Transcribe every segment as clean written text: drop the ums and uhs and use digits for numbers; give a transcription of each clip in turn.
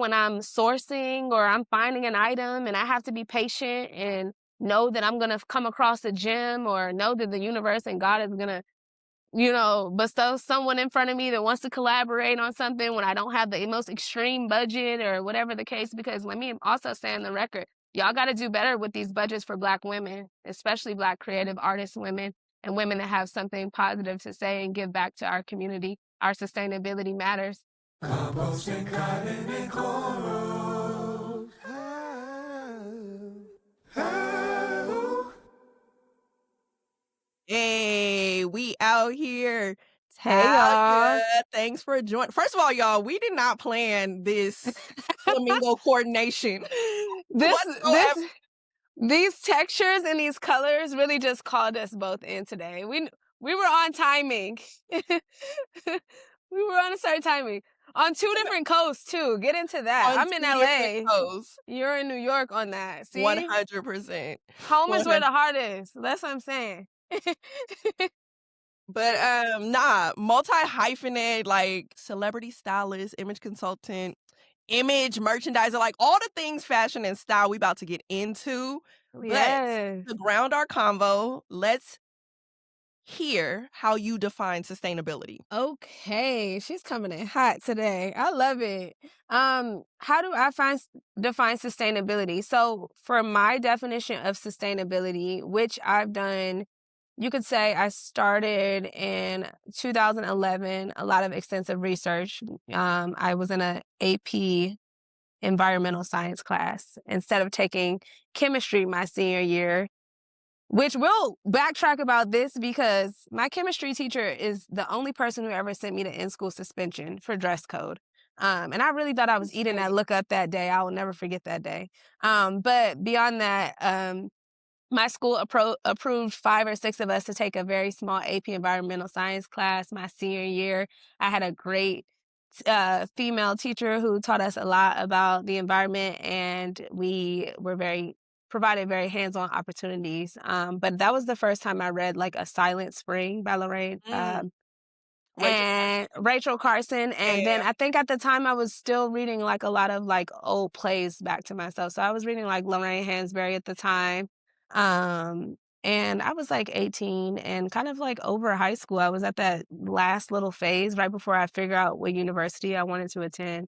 when I'm sourcing or I'm finding an item and I have to be patient and know that I'm going to come across a gem, or know that the universe and God is going to, bestow someone in front of me that wants to collaborate on something when I don't have the most extreme budget or whatever the case. Because let me also say on the record, y'all got to do better with these budgets for Black women, especially Black creative artist women and women that have something positive to say and give back to our community. Our sustainability matters. Compost and cotton and cornrows. Hey, we out here. Hey, y'all. Talia, thanks for joining. First of all, y'all, we did not plan this flamingo coordination This whatsoever. these textures and these colors really just called us both in today. We were on timing. We were on a certain timing. On two different coasts too. Get into that. On I'm in two different LA. coasts. You're in New York on that. See? 100%. Home is where 100. the heart is. That's what I'm saying. But multi-hyphenate, like celebrity stylist, image consultant, image merchandiser, like all the things fashion and style we about to get into. But Yes. to ground our convo, let's hear how you define sustainability. Okay, she's coming in hot today. I love it. How do I define sustainability? So, for my definition of sustainability, which I've done, you could say I started in 2011, a lot of extensive research. I was in a AP environmental science class instead of taking chemistry my senior year, which we'll backtrack about this because my chemistry teacher is the only person who ever sent me to in-school suspension for dress code. And I really thought I was eating that look up that day. I will never forget that day. But beyond that, my school approved 5 or 6 of us to take a very small AP environmental science class my senior year. I had a great female teacher who taught us a lot about the environment, and we were provided very hands-on opportunities. But that was the first time I read like A Silent Spring by Lorraine Rachel and Rachel Carson. And then Yeah. I think at the time I was still reading like a lot of like old plays back to myself. So I was reading like Lorraine Hansberry at the time. And I was like 18 and kind of like over high school. I was at that last little phase right before I figured out what university I wanted to attend.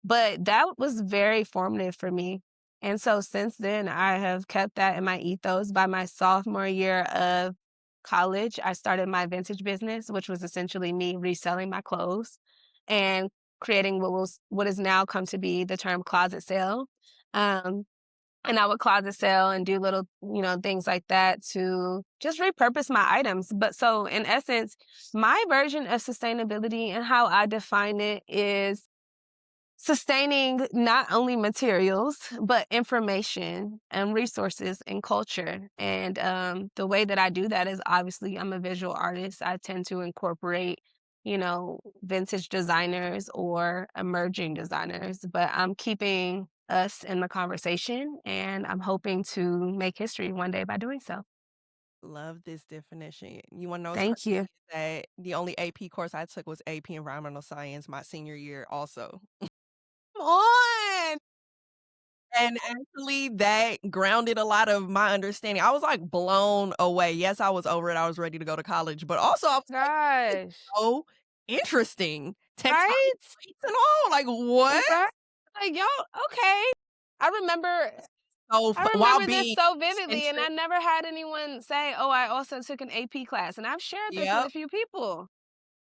But that was very formative for me. And so since then, I have kept that in my ethos. By my sophomore year of college, I started my vintage business, which was essentially me reselling my clothes and creating what has now come to be the term closet sale. Um, and I would closet sell and do little, things like that to just repurpose my items. But so in essence, my version of sustainability and how I define it is sustaining not only materials, but information and resources and culture. And the way that I do that is obviously I'm a visual artist. I tend to incorporate, vintage designers or emerging designers, but I'm keeping us in the conversation and I'm hoping to make history one day by doing so. Love this definition. You want to know what's Thank crazy? you. Is that the only AP course I took was AP Environmental Science my senior year also. Come on. And actually that grounded a lot of my understanding. I was like blown away. Yes, I was over it. I was ready to go to college, but also I was like, this is Gosh. so interesting. Tectonic Right? plates and all. Like what? Right? Like, yo, okay. I remember So I while remember this being so vividly, and I eccentric. never had anyone say, "Oh, I also took an AP class," and I've shared this with Yep. a few people.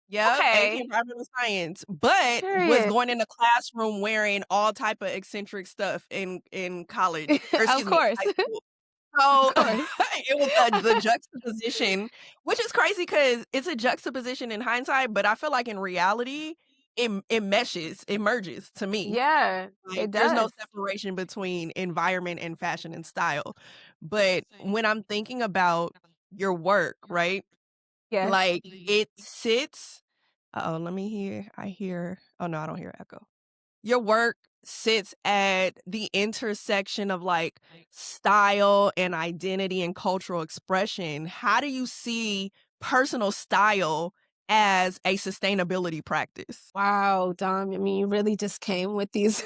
Yep, AP Okay. Environmental Science, but was Period. going in the classroom wearing all type of eccentric stuff in college, or Of excuse me, course. high school. Of So, course. it was the juxtaposition, which is crazy because it's a juxtaposition in hindsight, but I feel like in reality, it merges to me. Yeah, Like, it there's no does. separation between environment and fashion and style. But when I'm thinking about your work, right? Yes. Like, it sits uh-oh, let me hear oh, no, I don't hear echo. Your work sits at the intersection of, like, style and identity and cultural expression. How do you see personal style as a sustainability practice? Wow, Dom, I mean, you really just came with these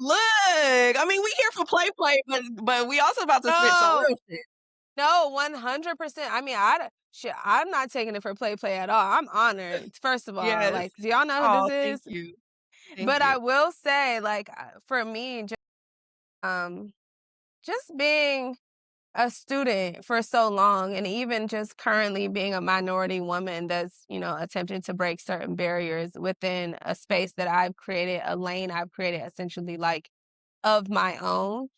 Look, I mean, we here for play, but we also about to spit some No. real shit. No, 100%. I mean, I'm not taking it for play at all. I'm honored, first of all. Yes. Like, do y'all know who this Oh, thank is? you. Thank But you. I will say, like, for me, um, just being a student for so long and even just currently being a minority woman that's, attempting to break certain barriers within a space that I've created, a lane I've created essentially like of my own,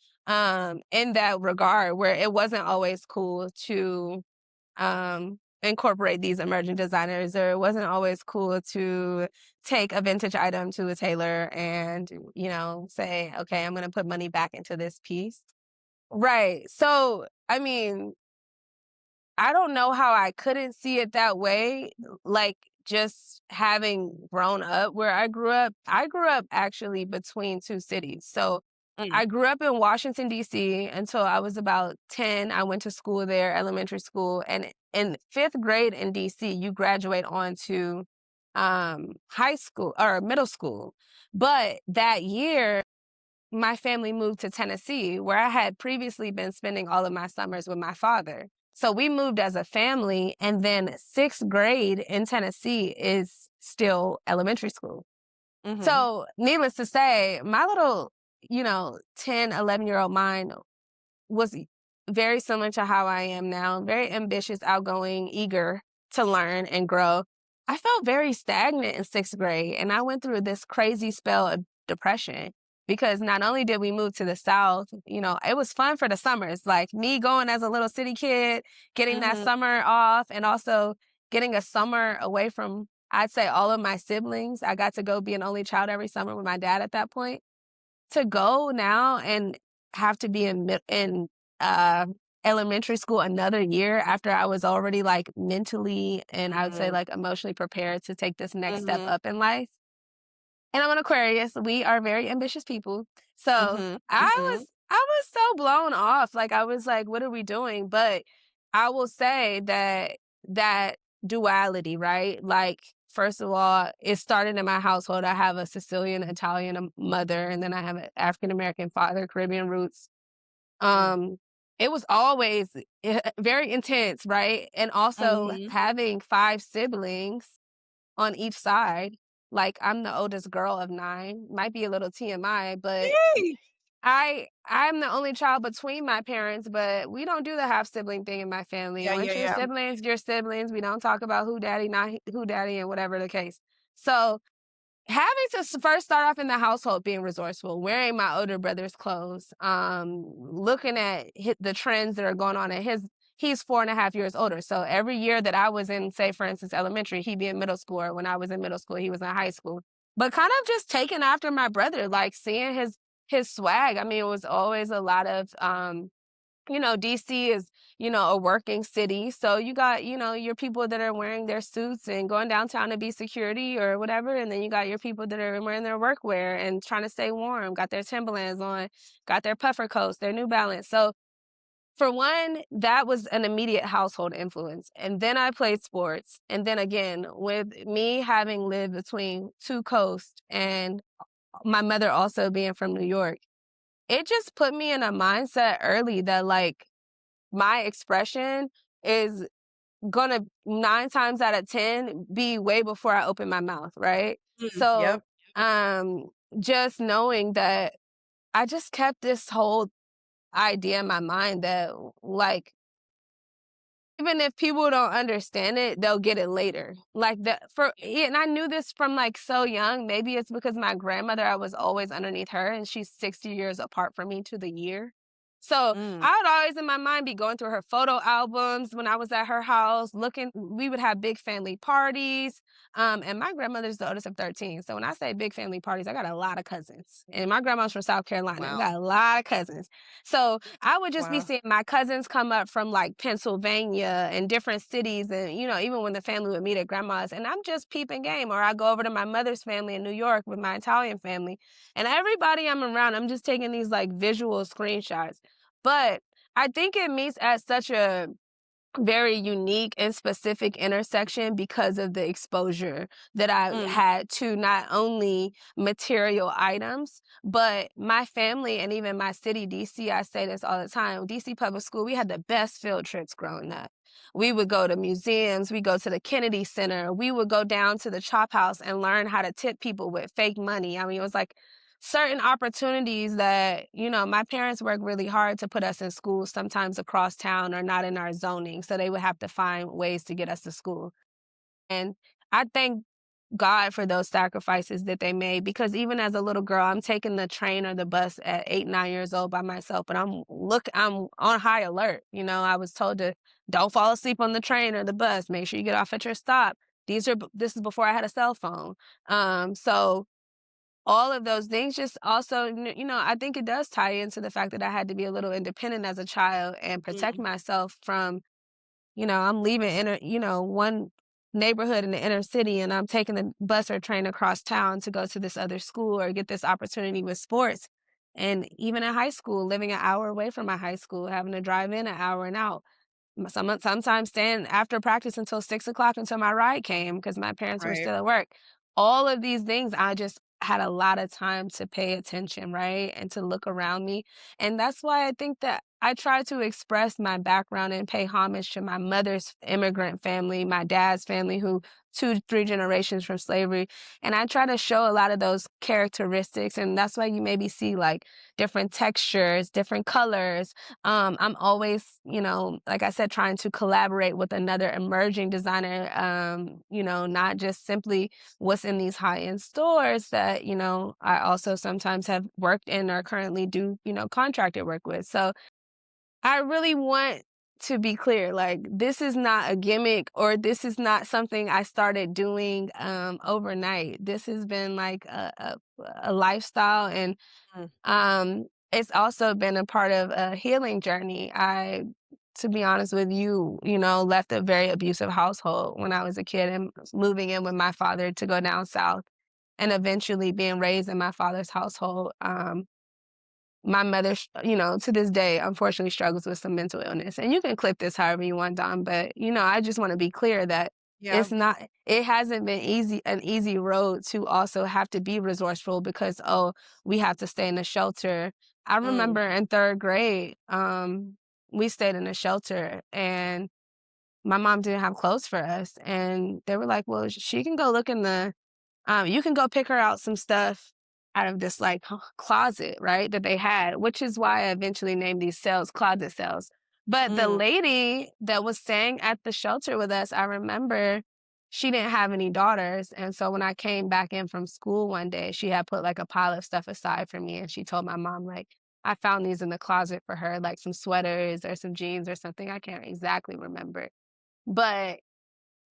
in that regard where it wasn't always cool to incorporate these emerging designers, or it wasn't always cool to take a vintage item to a tailor and, say, okay, I'm going to put money back into this piece. Right. So, I mean, I don't know how I couldn't see it that way, like, just having grown up where I grew up actually between 2 cities. So, Mm, I grew up in Washington, DC until I was about 10. I went to school there, elementary school, and in 5th grade in DC, you graduate on to, high school or middle school. But that year my family moved to Tennessee, where I had previously been spending all of my summers with my father. So we moved as a family, and then 6th grade in Tennessee is still elementary school. mhm, So, needless to say, my little, 10, 11-year-old mind was very similar to how I am now, very ambitious, outgoing, eager to learn and grow. I felt very stagnant in 6th grade, and I went through this crazy spell of depression because not only did we move to the South, it was fun for the summers, like me going as a little city kid, getting that mhm. summer off, and also getting a summer away from, I'd say, all of my siblings. I got to go be an only child every summer with my dad at that point. To go now and have to be uh, elementary school another year after I was already, like, mentally and I would say, Mhm, like, emotionally prepared to take this next step mhm, up in life. And I'm an Aquarius, we are very ambitious people. So, mhm, I mhm, was I was so blown off, like, I was like, "What are we doing?" But I will say that that duality, right? Like, first of all, it started in my household. I have a Sicilian, Italian, mother, and then I have an African American father, Caribbean roots. mm, Um, it was always very intense, right? And also mhm. having 5 siblings on each side. Like, I'm the oldest girl of 9. Might be a little TMI, but Yay! I'm the only child between my parents, but we don't do the half sibling thing in my family. Yeah, yeah, Once yeah. you're siblings. We don't talk about who daddy, not who daddy, and whatever the case. So, having to first start off in the household being resourceful, wearing my older brother's clothes, looking at the trends that are going on in he's 4.5 years older. So every year that I was in, say, for instance, elementary, he'd be in middle school, or when I was in middle school, he was in high school. But kind of just taking after my brother, like seeing his swag. I mean, it was always a lot of DC is, a working city. So you got, your people that are wearing their suits and going downtown to be security or whatever. And then you got your people that are wearing their workwear and trying to stay warm, got their Timberlands on, got their puffer coats, their New Balance. So for one, that was an immediate household influence. And then I played sports. And then again, with me having lived between 2 coasts and my mother also being from New York, it just put me in a mindset early that, like, my expression is gonna 9 times out of 10 be way before I open my mouth, right? Mm, So, yep. um, just knowing that I just kept this whole idea in my mind that, like, even if people don't understand it, they'll get it later. Like and I knew this from like so young. Maybe it's because my grandmother, I was always underneath her, and she's 60 years apart from me to the year. So Mm, I would always in my mind be going through her photo albums when I was at her house, looking, we would have big family parties. And my grandmother's the oldest of 13. So when I say big family parties, I got a lot of cousins. And my grandma's from South Carolina. I wow, got a lot of cousins. So I would just be wow. seeing my cousins come up from like Pennsylvania and different cities, and even when the family would meet at grandma's, and I'm just peeping game. Or I go over to my mother's family in New York with my Italian family, and everybody I'm around, I'm just taking these like visual screenshots. But I think it meets at such a very unique and specific intersection because of the exposure that I Mm, had to not only material items, but my family and even my city, DC. I say this all the time. DC Public School, we had the best field trips growing up. We would go to museums, we go to the Kennedy Center, we would go down to the Chop House and learn how to tip people with fake money. I mean, it was like certain opportunities that, my parents worked really hard to put us in schools, sometimes across town or not in our zoning. So they would have to find ways to get us to school. And I thank God for those sacrifices that they made, because even as a little girl, I'm taking the train or the bus at 8, 9 years old by myself, but I'm on high alert. I was told to don't fall asleep on the train or the bus. Make sure you get off at your stop. This is before I had a cell phone. So all of those things just also, I think it does tie into the fact that I had to be a little independent as a child and protect mm, myself from, I'm leaving one neighborhood in the inner city and I'm taking the bus or train across town to go to this other school or get this opportunity with sports. And even in high school, living an hour away from my high school, having to drive in an hour and out. Sometimes staying after practice until 6 o'clock until my ride came because my parents were right. still at work. All of these things, I just had a lot of time to pay attention, right? And to look around me. And that's why I think that I try to express my background and pay homage to my mother's immigrant family, my dad's family, who 2, 3 generations from slavery. And I try to show a lot of those characteristics. And that's why you maybe see like different textures, different colors. I'm always, like I said, trying to collaborate with another emerging designer, not just simply what's in these high-end stores that, I also sometimes have worked in or currently do, contracted work with. So I really want to be clear, like this is not a gimmick or this is not something I started doing overnight. This has been like a lifestyle, and Mm, it's also been a part of a healing journey. To be honest with you, left a very abusive household when I was a kid and moving in with my father to go down south and eventually being raised in my father's household. My mother, to this day, unfortunately struggles with some mental illness. And you can clip this however you want, Dom, but, I just want to be clear that yeah. it hasn't been an easy road to also have to be resourceful because, oh, we have to stay in the shelter. I Mm, remember in 3rd grade, we stayed in a shelter and my mom didn't have clothes for us. And they were like, well, she can go look in you can go pick her out some stuff out of this like closet, right? That they had, which is why I eventually named these cells closet cells. But the mm, lady that was staying at the shelter with us, I remember she didn't have any daughters. And so when I came back in from school one day, she had put like a pile of stuff aside for me. And she told my mom, like, I found these in the closet for her, like some sweaters or some jeans or something. I can't exactly remember. But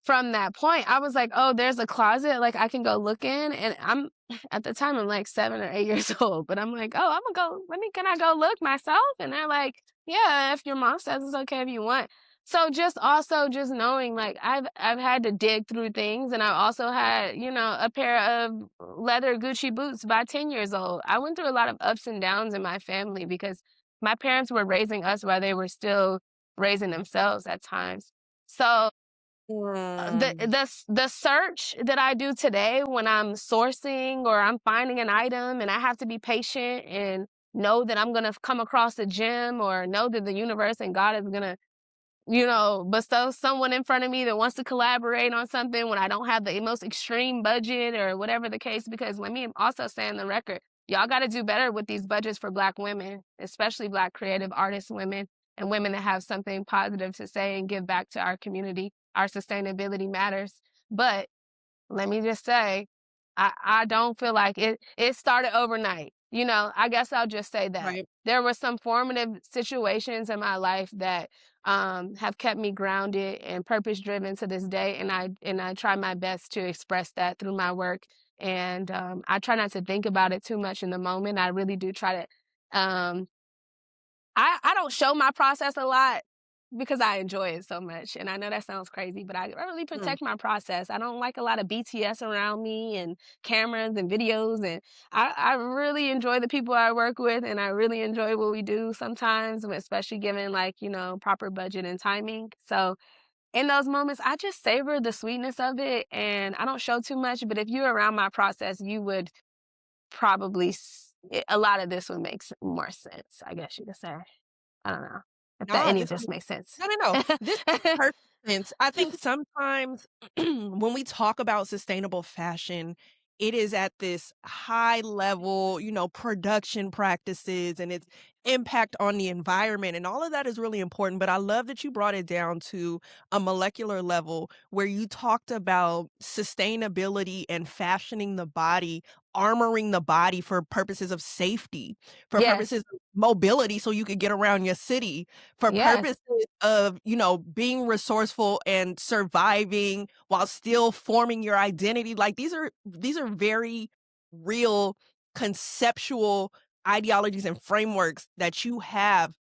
from that point, I was like, "Oh, there's a closet, like, I can go look in," and at the time, I'm, like, 7 or 8 years old, but I'm like, "Oh, Imma go can I go look myself?" And they're like, "Yeah, if your mom says it's okay if you want." So, just also just knowing, like, I've had to dig through things, and I also had, a pair of leather Gucci boots by 10 years old. I went through a lot of ups and downs in my family because my parents were raising us while they were still raising themselves at times. So mm, the search that I do today when I'm sourcing or I'm finding an item and I have to be patient and know that I'm gonna come across a gem or know that the universe and God is gonna bestow someone in front of me that wants to collaborate on something when I don't have the most extreme budget or whatever the case. Because let me also say on the record, y'all got to do better with these budgets for Black women, especially Black creative artist women and women that have something positive to say and give back to our community. Our sustainability matters. But let me just say, I don't feel like it started overnight. I guess I'll just say that. right. There were some formative situations in my life that have kept me grounded and purpose driven to this day, and I try my best to express that through my work. And I try not to think about it too much in the moment. I really do try to. I don't show my process a lot because I enjoy it so much, and I know that sounds crazy, but I really Mm. protect my process. I don't like a lot of BTS around me and cameras and videos, and I really enjoy the people I work with, and I really enjoy what we do sometimes, especially given like, proper budget and timing. So in those moments, I just savor the sweetness of it, and I don't show too much, but if you're around my process, you would probably a lot of this would make more sense, I guess you could say. I don't know if that Nah, any of this this makes makes sense. no, no, no. This makes perfect sense. I think sometimes when we talk about sustainable fashion, it is at this high level, production practices and its impact on the environment. And all of that is really important. But I love that you brought it down to a molecular level where you talked about sustainability and fashioning the body, armoring the body for purposes of safety, for Yes. purposes of mobility, so you could get around your city, for Yes. purposes of, being resourceful and surviving while still forming your identity. Like these are very real conceptual ideologies and frameworks that you have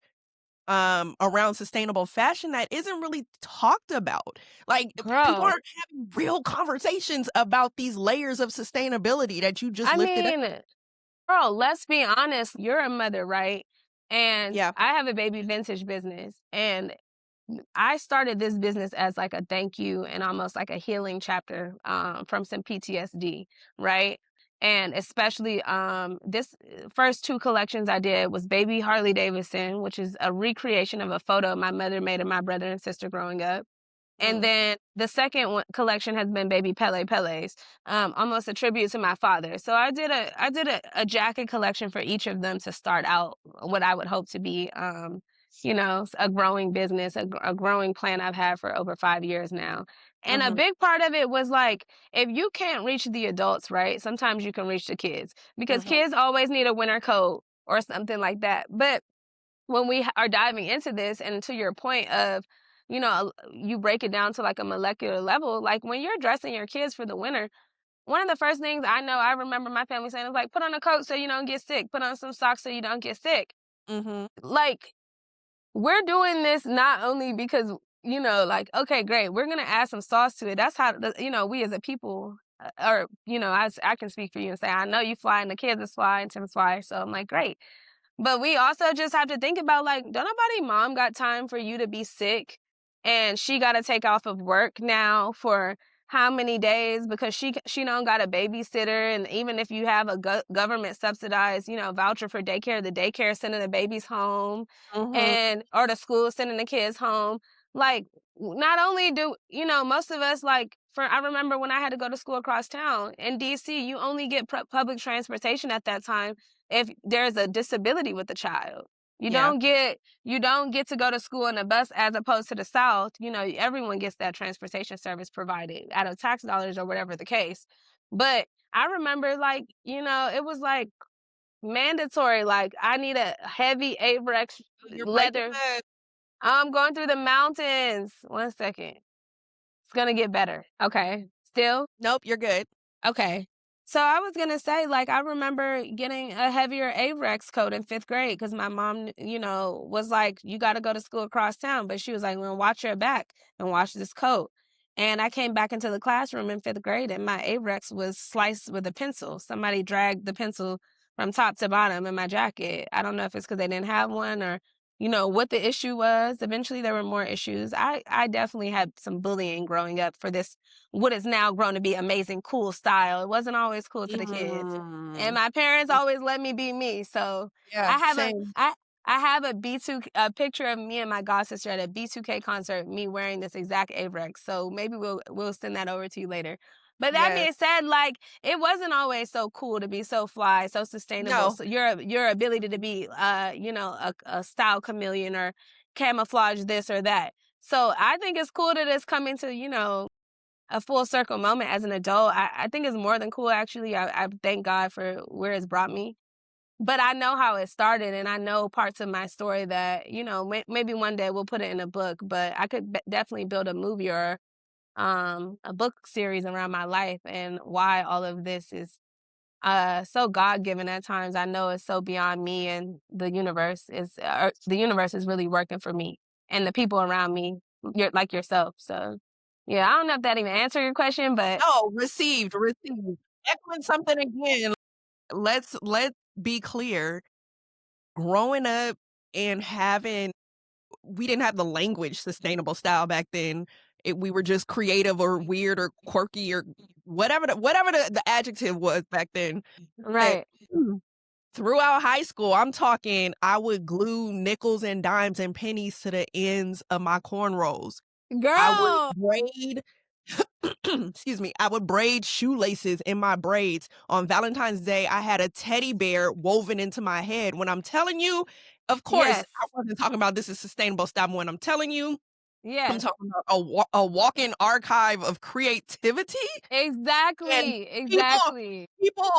around sustainable fashion that isn't really talked about. Like people Girl, aren't having real conversations about these layers of sustainability that you just I lifted up. mean, girl, let's be honest, you're a mother, right? And Yeah. I have a baby vintage business, and I started this business as like a thank you and almost like a healing chapter from some PTSD, right? And especially this first two collections I did was Baby Harley Davidson, which is a recreation of a photo my mother made of my brother and sister growing up. And Mm, then the second one collection has been Baby Pele Pele's, almost a tribute to my father. So I did a jacket collection for each of them to start out what I would hope to be, a growing business, a growing plan I've had for over 5 years now. And a mhm, big part of it was like, if you can't reach the adults, right? Sometimes you can reach the kids because mhm, kids always need a winter coat or something like that. But when we are diving into this and to your point of, you break it down to like a molecular level, like when you're dressing your kids for the winter, one of the first things I remember my family saying is like, put on a coat so you don't get sick, put on some socks so you don't get sick. mhm. Like, we're doing this not only because, like, okay, great, we're going to add some sauce to it. That's how, we as a people, or, I can speak for you and say, I know you fly and the kids is fly and Tim's fly. So I'm like, great. But we also just have to think about like, don't nobody mom got time for you to be sick and she got to take off of work now for how many days because she don't got a babysitter, and even if you have a government subsidized voucher for daycare, the daycare is sending the babies home, Mhm, and or the school is sending the kids home. Like, not only do most of us, like, for I remember when I had to go to school across town in DC, you only get public transportation at that time if there's a disability with the child. You yeah, don't get you don't get to go to school in a bus as opposed to the South. Everyone gets that transportation service provided out of tax dollars or whatever the case. But I remember, like, it was like mandatory. Like, I need a heavy Avrex you're breaking leather. up. I'm going through the mountains. 1 second. It's gonna get better. Okay. Still? Nope, you're good. Okay. So I was gonna say, like, I remember getting a heavier Avrex coat in 5th grade because my mom, was like, "You got to go to school across town," but she was like, "Well, watch your back and watch this coat." And I came back into the classroom in 5th grade, and my Avrex was sliced with a pencil. Somebody dragged the pencil from top to bottom in my jacket. I don't know if it's because they didn't have one or what the issue was. Eventually, there were more issues. I definitely had some bullying growing up for this what is now grown to be amazing, cool style. It wasn't always cool to the kids. And Mm. my parents always let me be me. So Yeah, I have a same. I have a picture of me and my god sister at a B2K concert, me wearing this exact Avrex. So maybe we'll send that over to you later. But that Yes. being said, like, it wasn't always so cool to be so fly, so sustainable. No. So your ability to be a style chameleon or camouflage this or that. So I think it's cool that it's coming to, a full circle moment as an adult. I think it's more than cool, actually. I thank God for where it's brought me. But I know how it started, and I know parts of my story that, maybe one day we'll put it in a book, but I could definitely build a movie or a book series around my life and why all of this is so God given at times. I know it's so beyond me, and the universe is really working for me. and the people around me, like yourself. So, yeah, I don't know if that even answered your question, but No, received. Echoing something again, let's be clear. Growing up and having we didn't have the language sustainable style back then. We were just creative or weird or quirky or whatever the adjective was back then. But right. throughout high school, I'm talking I would glue nickels and dimes and pennies to the ends of my cornrows. I would Girl, braid excuse me, I would braid shoelaces in my braids. On Valentine's Day, I had a teddy bear woven into my head. When I'm telling you, of course, yes. I wasn't talking about this is sustainable style. When I'm telling you, I'm Yes. talking about a walk-in archive of creativity and Exactly, people exactly. people,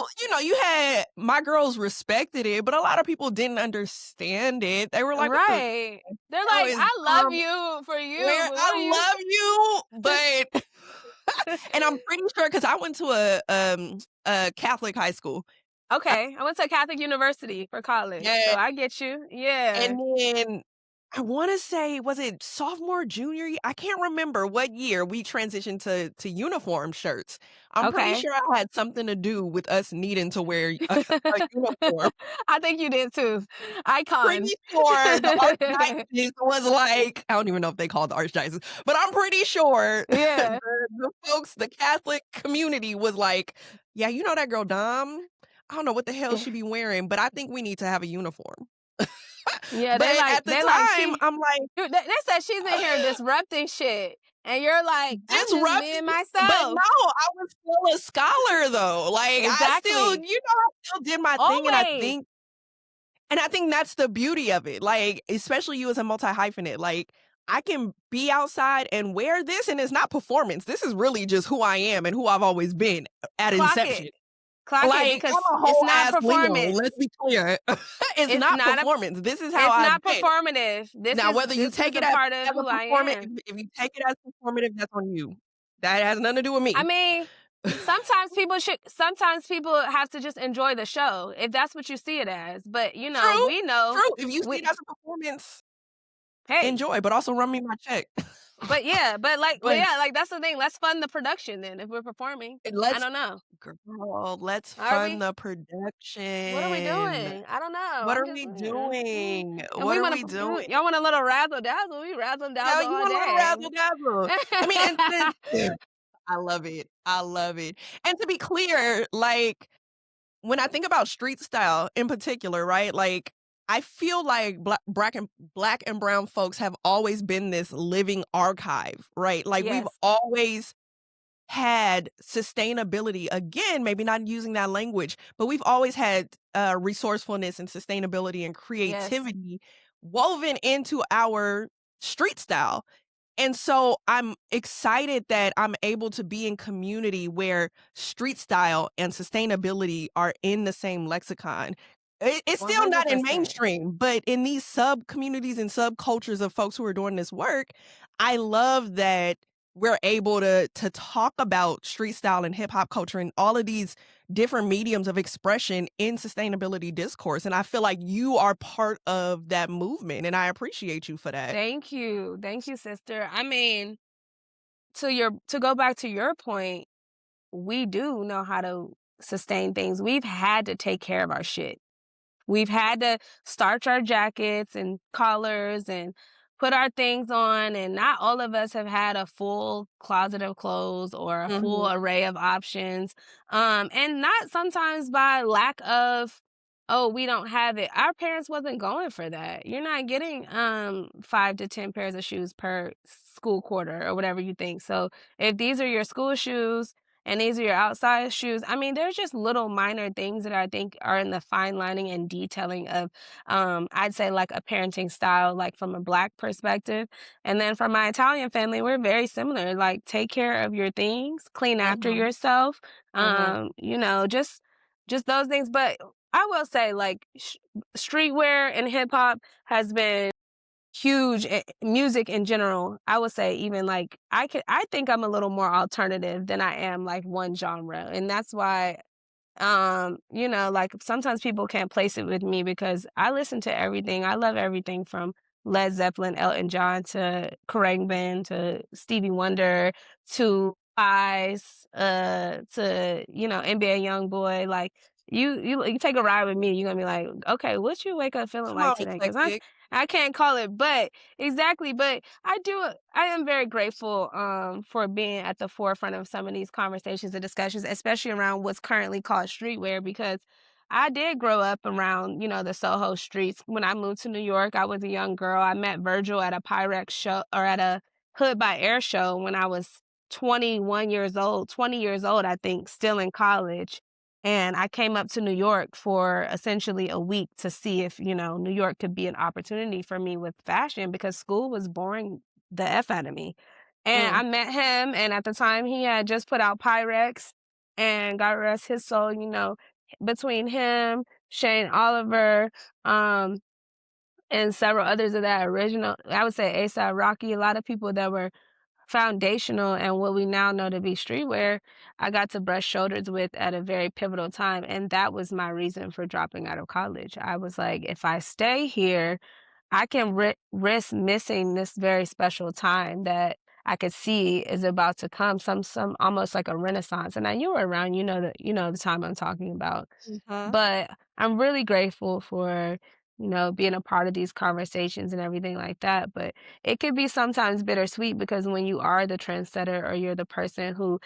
you had my girls respected it, but a lot of people didn't understand it. They were like, "What the Right. They're hell like, is "I love you for you, where but what I are you." love you, but" and I'm pretty sure because I went to a Catholic high school. Uh, Okay, I went to a Catholic university for college, so yeah, I get you. Yeah. and then I wanna say, was it sophomore, junior year? I can't remember what year we transitioned to uniform shirts. I'm pretty Okay. sure I had something to do with us needing to wear a uniform. I think you did too. Icon. Pretty sure the archdiocese was like I don't even know if they call it the archdiocese, but I'm pretty sure Yeah. the folks, the Catholic community was like, "Yeah, you know that girl Dom? I don't know what the hell she be wearing, but I think we need to have a uniform." Yeah, But at the they like time, she I'm like, they said she's in here disrupting shit, and you're like, "I'm just disrupting being but no, myself." I was still a scholar though. Like, I still Exactly. I still did my thing, Always. and I think that's the beauty of it, like, especially you as a multi-hyphenate, like, I can be outside and wear this, and it's not performance, this is really just who I am and who I've always been at Clock inception. it. Clock it Like, because I'm a it's whole not ass Leo, performance. let's be clear. It's It's not not a performance, this is how it's I've not been. performative. Now whether you This is take a it as part of a who I performance, am. if you take it as performative, that's on you. That has nothing to do with I me. mean, sometimes people have to just enjoy the show if that's what you see it as. But, True, we know true, if you see we it as a performance, hey, enjoy, but also run me my check. but yeah, But like that's the thing. Let's fund the production then if we're performing. I let's don't know. girl, let's Are fund we? the What are we production. doing? I don't know. What I'm are just we doing? and What are we doing? y'all want a little razzle dazzle? We razzle Yeah, dazzle you all want a little day. razzle dazzle. I mean, and I love it. I love it. And to be clear, like when I think about street style in particular, right? Like I feel like black and brown folks have always been this living archive, right? Like we've Yes. always had sustainability again, maybe not using that language, but we've always had resourcefulness and sustainability and Yes. creativity woven into our street style. And so I'm excited that I'm able to be in community where street style and sustainability are in the same lexicon. It's still not in 100%. mainstream, but in these sub communities and subcultures of folks who are doing this work, I love that we're able to talk about street style and hip hop culture and all of these different mediums of expression in sustainability discourse. And I feel like you are part of that movement, and I appreciate you for that. Thank you. Thank you, sister. I mean, to go back to your point, we do know how to sustain things. We've had to take care of our shit. We've had to starch our jackets and collars and put our things on, and not all of us have had a full closet of clothes or a full Mhm. array of options. And not sometimes by lack of, oh, we don't have it. Our parents wasn't going for that. You're not getting 5 to 10 pairs of shoes per school quarter or whatever you think. So if these are your school shoes and these are your outside shoes. I mean, there's just little minor things that I think are in the fine lining and detailing of, I'd say like a parenting style, like from a black perspective. And then from my Italian family, we're very similar. Like take care of your things, clean after Mhm. yourself, Mhm. just those things. But I will say like streetwear and hip hop has been huge music in general. I would say even like I think I'm a little more alternative than I am like one genre. And that's why like sometimes people can't place it with me because I listen to everything. I love everything from Led Zeppelin, Elton John to Khruangbin to Stevie Wonder to Ice, to, NBA Youngboy, like, you take a ride with me, you're gonna be like, "Okay, what you wake up feeling Come like on, today?" 'Cause eclectic. I can't call it, but exactly, but I am very grateful, for being at the forefront of some of these conversations and discussions, especially around what's currently called streetwear, because I did grow up around, the Soho streets. When I moved to New York, I was a young girl. I met Virgil at a Pyrex show or at a Hood by Air show when I was 21 years old, 20 years old, I think, still in college. And I came up to New York for essentially a week to see if, New York could be an opportunity for me with fashion because school was boring the F out of me. And Mm, I met him, and at the time he had just put out Pyrex, and God rest his soul, between him, Shane Oliver, um, and several others of that original, I would say A$AP Rocky, a lot of people that were foundational and what we now know to be streetwear, I got to brush shoulders with at a very pivotal time. And that was my reason for dropping out of college. I was like, if I stay here, I can risk missing this very special time that I could see is about to come, some almost like a renaissance. And now you were around, the time I'm talking about. mhm. But I'm really grateful for, being a part of these conversations and everything like that. But it could be sometimes bittersweet because when you are the trendsetter or you're the person who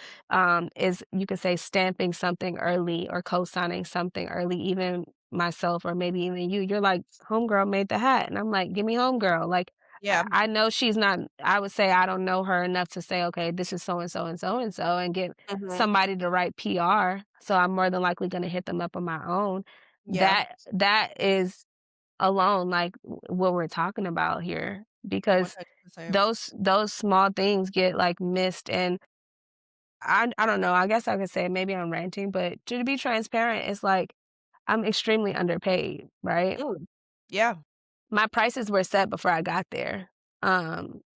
is, you could say, stamping something early or co-signing something early, even myself or maybe even you're like, homegirl made the hat. And I'm like, give me homegirl. Like, Yeah, I know she's not, I would say I don't know her enough to say, okay, this is so and so and so and so and get mhm. somebody to write PR. So I'm more than likely going to hit them up on my own. Yeah, That is alone like what we're talking about here because 100%. those small things get like missed and I don't know, I guess I could say maybe I'm ranting, but to be transparent, it's like I'm extremely underpaid, right? Mm, yeah, My prices were set before I got there.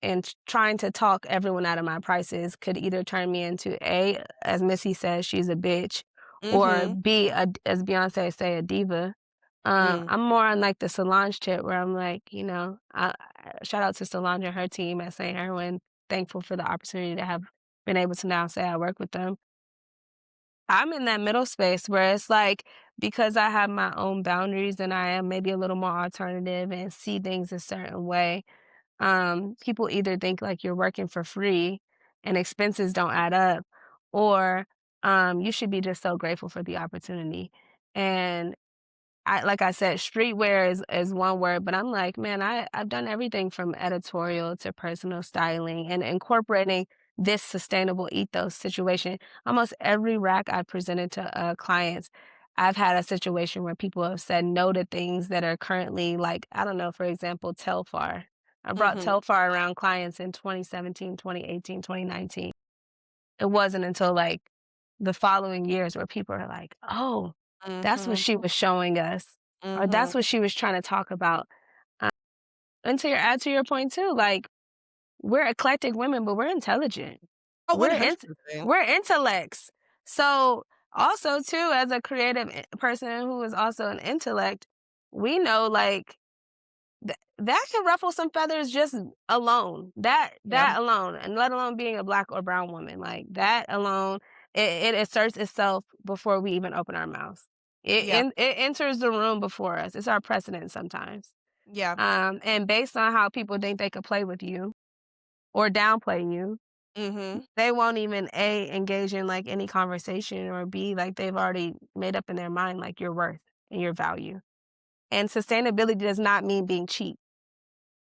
And trying to talk everyone out of my prices could either turn me into A, as Missy says, she's a bitch, or mhm, B, as Beyonce say, a diva. mm, I'm more on like the Solange tip where I'm like, shout out to Solange and her team at St. Erwin. Thankful for the opportunity to have been able to now say I work with them. I'm in that middle space where it's like, because I have my own boundaries and I am maybe a little more alternative and see things a certain way, people either think like you're working for free and expenses don't add up, or you should be just so grateful for the opportunity. And like I said, streetwear is one word, but I'm like, man, I've done everything from editorial to personal styling and incorporating this sustainable ethos situation. Almost every rack I've presented to clients, I've had a situation where people have said no to things that are currently like, I don't know, for example, Telfar. I brought mhm, Telfar around clients in 2017, 2018, 2019. It wasn't until, like, the following years where people are like, "Oh, that's what mhm, she was showing us," or mhm. "That's what she was trying to talk about." Uh, and to add to your point too, like, we're eclectic women, but we're intelligent. Oh, We're int 100%. we're intellects. So, also too, as a creative person who is also an intellect, we know, like, that can ruffle some feathers just alone. That Yeah, that alone, and let alone being a black or brown woman, like that alone, it asserts itself before we even open our mouths. yeah, It enters the room before us. It's our precedent sometimes. yeah, And based on how people think they could play with you or downplay you, mhm. they won't even A, engage in like any conversation, or B, like they've already made up in their mind like your worth and your value. And sustainability does not mean being cheap.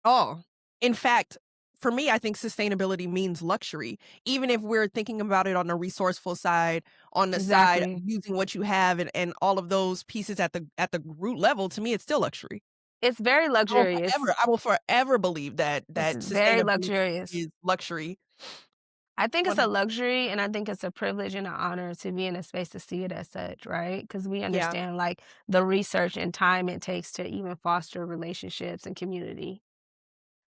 Oh, in fact, for me, I think sustainability means luxury. Even if we're thinking about it on the resourceful side, on the side of Exactly. using what you have and all of those pieces at the root level, to me, it's still luxury. It's very luxurious. I will forever believe that It's that very sustainability luxurious. is luxury. I think it's a 100. luxury, and I think it's a privilege and an honor to be in a space to see it as such, right? Because we Yeah, understand, like, the research and time it takes to even foster relationships and community.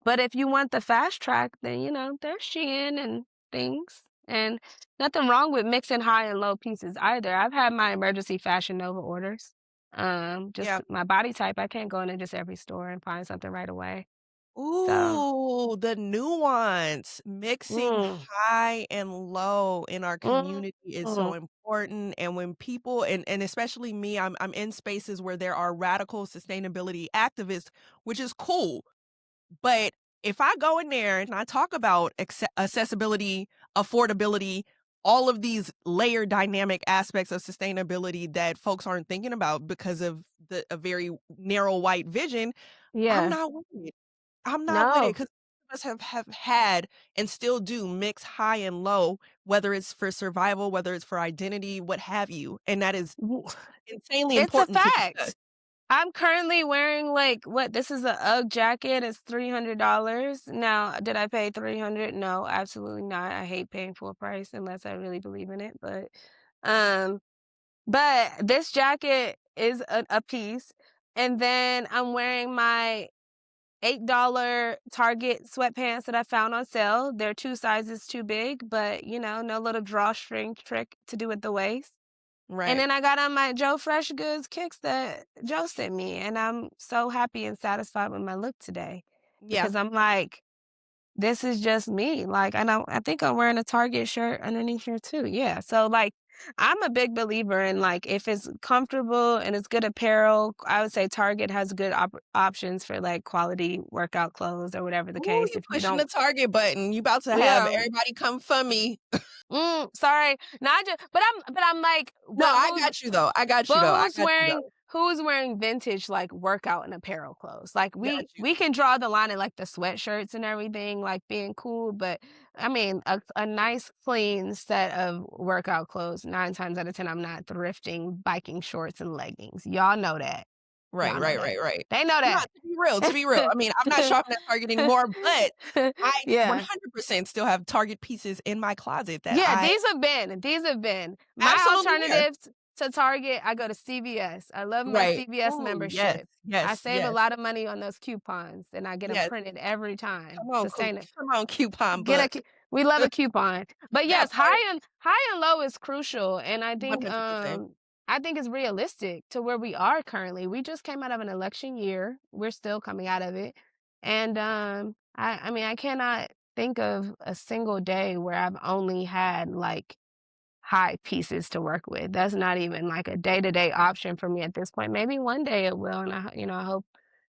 But if you want the fast track, then, there's Shein and things, and nothing wrong with mixing high and low pieces either. I've had my emergency Fashion Nova orders. Just yeah. my body type, I can't go into just every store and find something right away. So, Ooh, the nuance. Mixing mm, high and low in our mm, community is so mm, important, and when people and especially me, I'm in spaces where there are radical sustainability activists, which is cool. But if I go in there and I talk about accessibility, affordability, all of these layered dynamic aspects of sustainability that folks aren't thinking about because of a very narrow white vision, I'm yeah, not with it. I'm not with it no. because us have had and still do mix high and low, whether it's for survival, whether it's for identity, what have you, and that is W insanely It's a important to discuss. fact. I'm currently wearing, like, what, this is a UGG jacket, it's $300. Now, did I pay 300? No, absolutely not. I hate paying full price unless I really believe in it, um, but this jacket is a piece, and then I'm wearing my $8 Target sweatpants that I found on sale. They're 2 sizes too big, but, no little drawstring trick to do at the waist. And Right. then I got on my Joe Fresh Goods kicks that Joe sent me, and I'm so happy and satisfied with my look today Yeah. because I'm like, this is just me. Like, I think I'm wearing a Target shirt underneath here too. Yeah. So like, I'm a big believer in like if it's comfortable and it's good apparel, I would say Target has good options for like quality workout clothes or whatever the Ooh, case. you If you pushing the don't, target button. You about to have yeah. everybody come for me. Sorry, not just, but I'm like, No, I got you though. I got you but though. I got you though. who's wearing vintage, like, workout and apparel clothes? Like, Got you. we can draw the line at, like, the sweatshirts and everything, like, being cool, but, I mean, a nice clean set of workout clothes, 9 times out of 10, I'm not thrifting biking shorts and leggings. Y'all know that. Right, Y'all know right, that. right, right. They know No, that. to be real. I mean, I'm not shopping at Target anymore, but I Yeah. 100% still have Target pieces in my closet that Yeah, I these have been. My absolutely there. alternative to Target, I go to CVS. I love my Right. CVS Ooh, yes, membership. I yes, save a yes, lot of money on those coupons, and I get them yes. printed every time. Come on, come on, coupon Get a book. cou we love a coupon. But That yes, part, high and low is crucial, and 100%. I think it's realistic to where we are currently. We just came out of an election year. We're still coming out of it, and, I mean, I cannot think of a single day where I've only had, like, high pieces to work with. That's not even, like, a day-to-day option for me at this point. Maybe one day it will, and I hope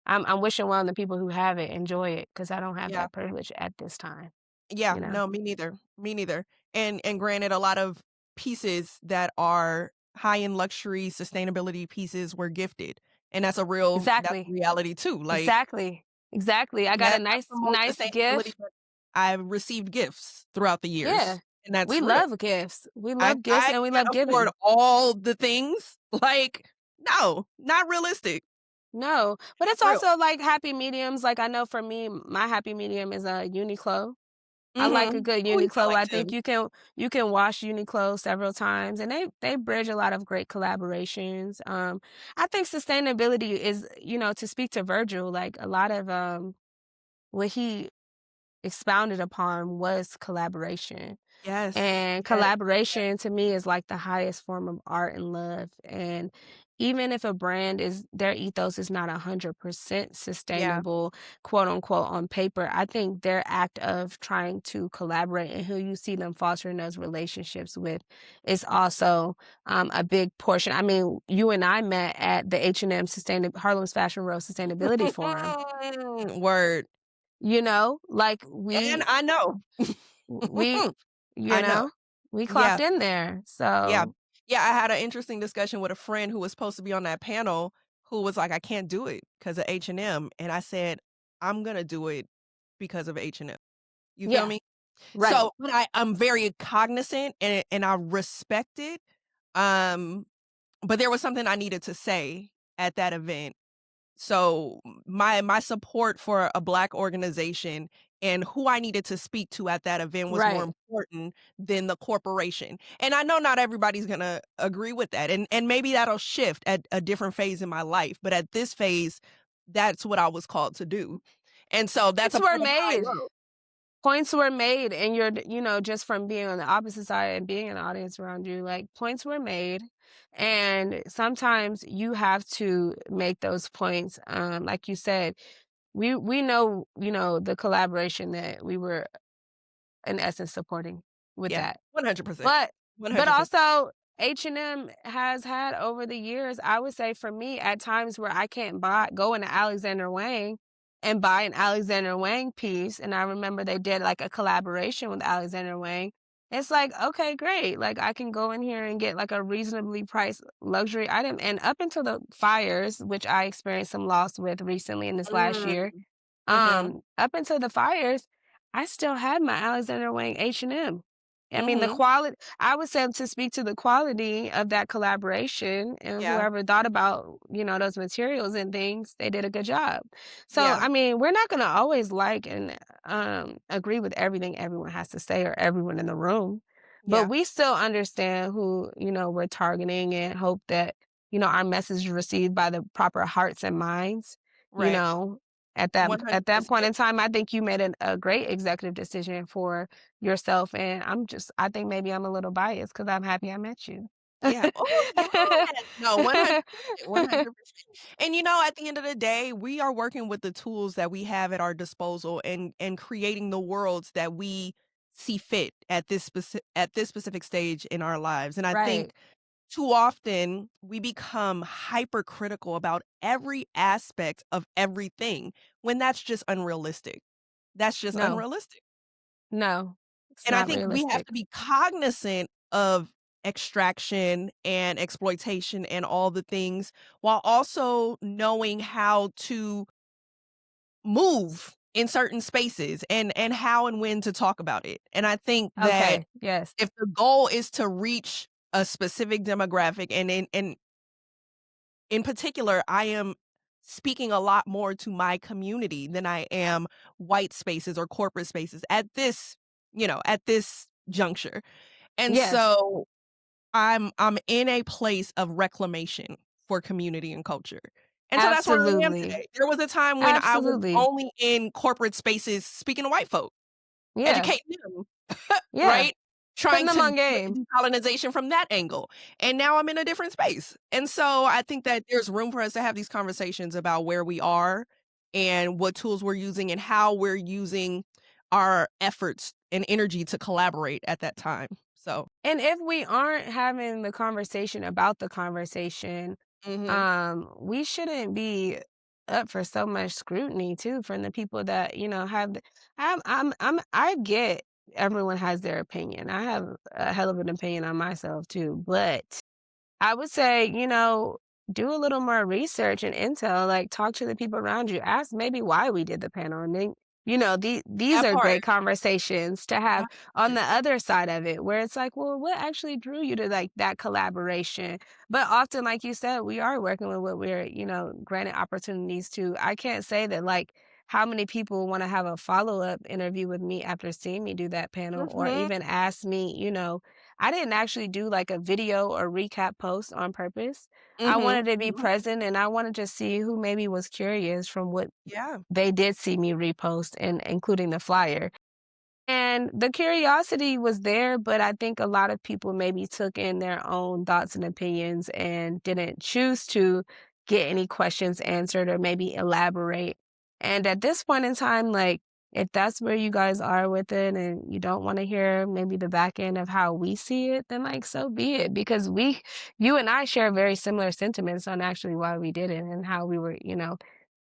I'm wishing well on the people who have it enjoy it because I don't have Yeah. that privilege at this time, Yeah, you know? no, me neither. Me neither. And granted, a lot of pieces that are high-end luxury sustainability pieces were gifted, and that's a Exactly. reality too. Like, Exactly. Exactly. I got yes, a I nice promote nice sustainability, gift. but I've received gifts throughout the Yeah. years, and that's We real. love gifts. We love gifts I and we can't love afford giving. all the things. Like, no, not realistic. No, but Not it's real. also like happy mediums. Like I know for me, my happy medium is a Uniqlo. I like a Mhm. good Oh, yeah, I Uniqlo. like I think to. you can wash Uniqlo several times, and they bridge a lot of great collaborations. I think sustainability is, to speak to Virgil, like a lot of what he expounded upon was collaboration. Yes, And yes, collaboration to me is like the highest form of art and love. And even if a brand is their ethos is not 100% yeah. sustainable, quote unquote, on paper, I think their act of trying to collaborate and who you see them fostering those relationships with is also a big portion. I mean, you and I met at the H&M Harlem's Fashion Row Sustainability Forum. Word. Like And I know. we, you I know. know, we Yeah, clocked in there. yeah. So, Yeah, I had an interesting discussion with a friend who was supposed to be on that panel who was like, "I can't do it because of H&M." And I said, "I'm gonna do it because of H&M." You feel yeah, me? right. So, but I'm very cognizant and I respect it. Um, but there was something I needed to say at that event. So my support for a Black organization and who I needed to speak to at that event was more Right. important than the corporation. And I know not everybody's gonna agree with that. And maybe that'll shift at a different phase in my life. But at this phase, that's what I was called to do. And so that's Points a were part of high made. low. Points were made, and just from being on the opposite side and being an audience around you, like points were made. And sometimes you have to make those points. Like you said, we know, the collaboration that we were in essence supporting with Yeah. that. 100%. But 100%. also H&M has had over the years, I would say for me, at times where I can't go into Alexander Wang and buy an Alexander Wang piece, and I remember they did, like, a collaboration with Alexander Wang. It's like, "Okay, great." Like, I can go in here and get, like, a reasonably priced luxury item, and up until the fires, which I experienced some loss with recently in this last Mm. year, Mhm. up until the fires, I still had my Alexander Wang H&M. I mean, the Mhm. quality I would say to speak to the quality of that collaboration and Yeah. whoever thought about, those materials and things, they did a good job. So, Yeah. I mean, we're not gonna always like and, agree with everything everyone has to say or everyone in the room, but Yeah. we still understand who, we're targeting and hope that, our message is received by the proper hearts and minds, you Right. know? At that point 100%. in time, I think you made a great executive decision for yourself, and I think maybe I'm a little biased because 'cause I'm happy I met you. Yeah. Oh, yes. No, 100%, 100%. And, at the end of the day, we are working with the tools that we have at our disposal and creating the worlds that we see fit at this specific stage in our lives. And I Right. think too often we become hypercritical about every aspect of everything when that's just unrealistic. That's just No, unrealistic. no, it's And I not think we have realistic. to be cognizant of extraction and exploitation and all the things while also knowing how to move in certain spaces and how and when to talk about it. And I think that Okay, yes. if the goal is to reach a specific demographic in particular, I am speaking a lot more to my community than I am white spaces or corporate spaces at this juncture. And Yes, so I'm in a place of reclamation for community and culture. And so that's where I am absolutely. today. There was a time when I was Absolutely. only in corporate spaces speaking to white folk, Yeah, educating them, yeah, right? putting Trying them to on look at game. decolonization from that angle. And now I'm in a different space. And so I think that there's room for us to have these conversations about where we are and what tools we're using and how we're using our efforts and energy to collaborate at that time. So, And if we aren't having the conversation about the conversation, mhm. we shouldn't be up for so much scrutiny too from the people that, have I get everyone has their opinion. I have a hell of an opinion on myself too, but I would say, do a little more research and intel, like talk to the people around you, ask maybe why we did the panel. And then, these That are part. great conversations to have That on part. the other side of it, where it's like, well, what actually drew you to like that collaboration? But often, like you said, we are working with what we're, granted opportunities to. I can't say that like how many people want to have a follow-up interview with me after seeing me do that panel or Mhm. even ask me, I didn't actually do like a video or recap post on purpose. I Mhm. wanted to be Mhm. present and I wanted to see who maybe was curious from what Yeah. they did see me repost and including the flyer. And the curiosity was there, but I think a lot of people maybe took in their own thoughts and opinions and didn't choose to get any questions answered or maybe elaborate. And at this point in time, like, if that's where you guys are with it and you don't want to hear maybe the back end of how we see it, then like, so be it. Because you and I share very similar sentiments on actually why we did it and how we were,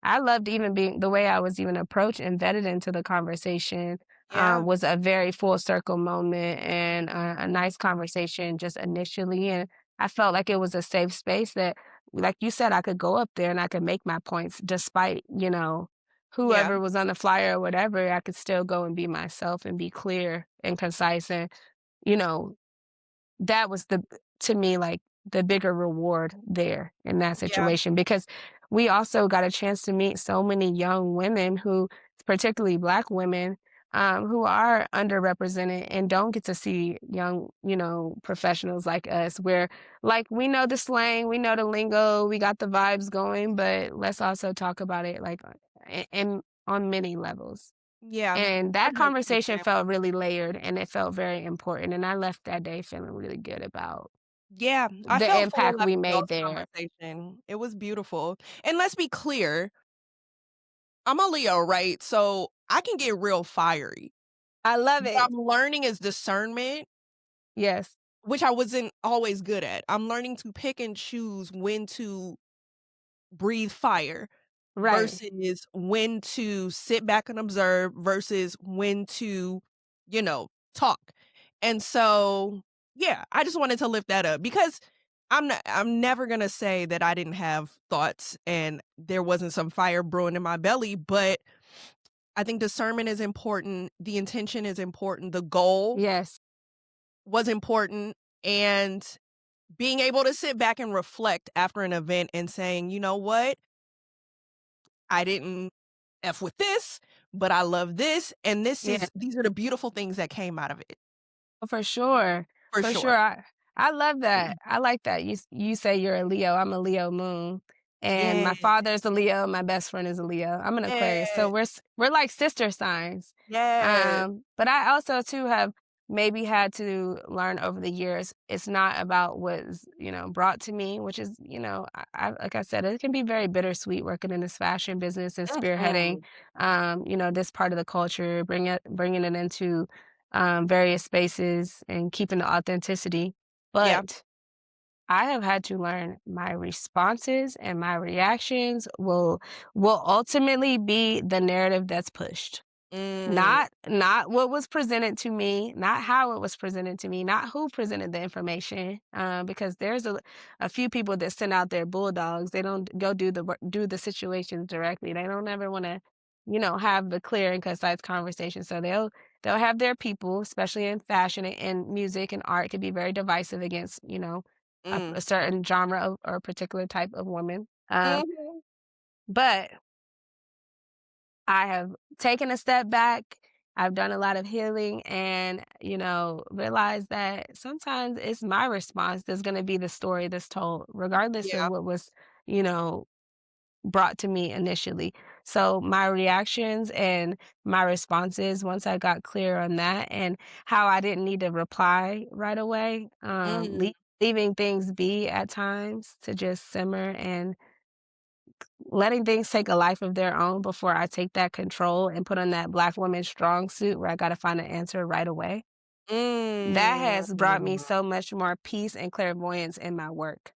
I loved even being the way I was even approached and vetted into the conversation Yeah. was a very full circle moment and a nice conversation just initially. And I felt like it was a safe space that, like you said, I could go up there and I could make my points despite, Yeah. whoever was on the flyer or whatever. I could still go and be myself and be clear and concise and, you know, that was to me, like, the bigger reward there in that Yeah. situation because we also got a chance to meet so many young women who particularly Black women, who are underrepresented and don't get to see young, professionals like us where, like, we know the slang, we know the lingo, we got the vibes going, but let's also talk about it, like, on many levels. Yeah. And that conversation 100%. felt really layered and it felt very important, and I left that day feeling really good about Yeah. I the felt full impact after we y'all's made there. conversation. It was beautiful. And let's be clear, I'm a Leo, right? So I can get real fiery. I love What it. I'm learning is discernment, Yes. which I wasn't always good at. I'm learning to pick and choose when to breathe fire Right. versus when to sit back and observe versus when to, talk. And so, yeah, I just wanted to lift that up because I'm never going to say that I didn't have thoughts and there wasn't some fire brewing in my belly, but I think discernment is important, the intention is important, the goal Yes. was important, and being able to sit back and reflect after an event and saying, "You know what? I didn't F with this, but I love this, and Yeah. these are the beautiful things that came out of it." For sure. For For sure. sure. I love that. I like that. You say you're a Leo. I'm a Leo moon. And Yeah. my father's a Leo, my best friend is a Leo. I'm an Aquarius. So Yes. we're like sister signs. Yes. But I also too have maybe had to learn over the years it's not about what's, brought to me, which is, like I said, it can be very bittersweet working in this fashion business and spearheading Mhm. this part of the culture, bringing it into various spaces and keeping the authenticity. Yeah. But I have had to learn my responses and my reactions will ultimately be the narrative that's pushed. Mm. Not what was presented to me, not how it was presented to me, not who presented the information, because there's a few people that send out their bulldogs. They don't go do the situations directly. They don't ever wanna, have the clear and concise conversation. So they'll have their people, especially in fashion and music and art, can be very divisive against, Mm. a certain genre of or a particular type of woman. Mhm. But I have taken a step back. I've done a lot of healing and, realized that sometimes it's my response that's going to be the story that's told, regardless of Yeah. what was, you know, brought to me initially. So my reactions and my responses, once I got clear on that and how I didn't need to reply right away, Mm. leaving things be at times to just simmer and letting things take a life of their own before I take that control and put on that black woman strong suit where I gotta find an answer right away. That has brought me Mm. so much more peace and clairvoyance in my work,